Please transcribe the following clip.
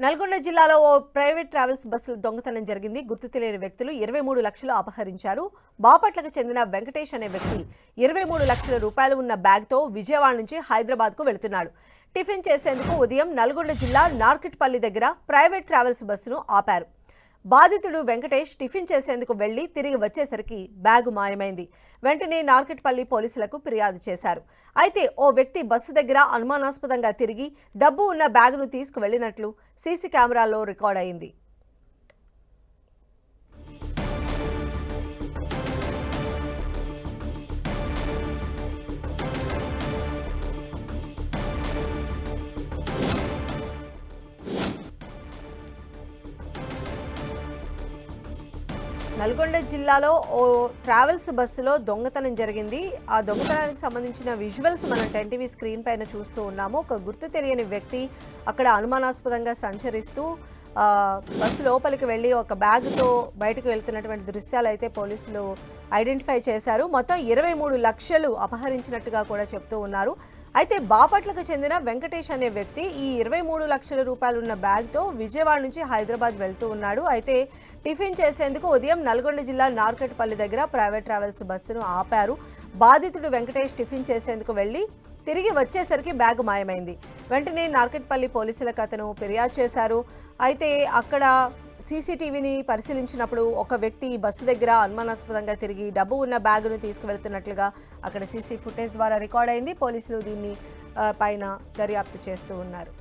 నల్గొండ జిల్లాలో ఓ private travels bus దొంగతనం జరిగింది. గుర్తు తెలియని వ్యక్తులు 23 లక్షలు అపహరించారు. బాపట్లకు చెందిన వెంకటేష్ అనే వ్యక్తి 23 లక్షల రూపాయలు ఉన్న బ్యాగ్తో విజయవాడ నుంచి హైదరాబాద్కు వెళుతున్నాడు. టిఫిన్ చేసేందుకు ఉదయం నల్గొండ జిల్లా నార్కెట్పల్లి దగ్గర ప్రైవేట్ ట్రావెల్స్ బస్సును ఆపారు. బాధితుడు వెంకటేష్ టిఫిన్ చేసేందుకు వెళ్లి తిరిగి వచ్చేసరికి బ్యాగు మాయమైంది. వెంటనే నార్కెట్పల్లి పోలీసులకు ఫిర్యాదు చేశారు. అయితే ఓ వ్యక్తి బస్సు దగ్గర అనుమానాస్పదంగా తిరిగి డబ్బు ఉన్న బ్యాగును తీసుకువెళ్లినట్లు సీసీ కెమెరాల్లో రికార్డ్ అయింది. నల్గొండ జిల్లాలో ఓ ట్రావెల్స్ బస్సులో దొంగతనం జరిగింది. ఆ దొంగతనానికి సంబంధించిన విజువల్స్ మనం 10 టీవీ స్క్రీన్ పైన చూస్తూ ఉన్నాము. ఒక గుర్తు తెలియని వ్యక్తి అక్కడ అనుమానాస్పదంగా సంచరిస్తూ బస్సు లోపలికి వెళ్ళి ఒక బ్యాగ్తో బయటకు వెళ్తున్నటువంటి దృశ్యాలు అయితే పోలీసులు ఐడెంటిఫై చేశారు. మొత్తం 23 లక్షలు అపహరించినట్టుగా కూడా చెప్తూ ఉన్నారు. అయితే బాపట్లకు చెందిన వెంకటేష్ అనే వ్యక్తి ఈ 23 లక్షల రూపాయలు ఉన్న బ్యాగ్తో విజయవాడ నుంచి హైదరాబాద్ వెళ్తూ ఉన్నాడు. అయితే టిఫిన్ చేసేందుకు ఉదయం నల్గొండ జిల్లా నార్కెట్పల్లి దగ్గర ప్రైవేట్ ట్రావెల్స్ బస్సును ఆపారు. బాధితుడు వెంకటేష్ టిఫిన్ చేసేందుకు వెళ్లి తిరిగి వచ్చేసరికి బ్యాగు మాయమైంది. వెంటనే నార్కెట్పల్లి పోలీసులకు అతను ఫిర్యాదు చేశారు. అయితే అక్కడ సీసీటీవీని పరిశీలించినప్పుడు ఒక వ్యక్తి బస్సు దగ్గర అనుమానాస్పదంగా తిరిగి డబ్బు ఉన్న బ్యాగును తీసుకువెళ్తున్నట్లుగా అక్కడ సీసీ ఫుటేజ్ ద్వారా రికార్డ్ అయింది. పోలీసులు దీన్ని పైన దర్యాప్తు చేస్తూ ఉన్నారు.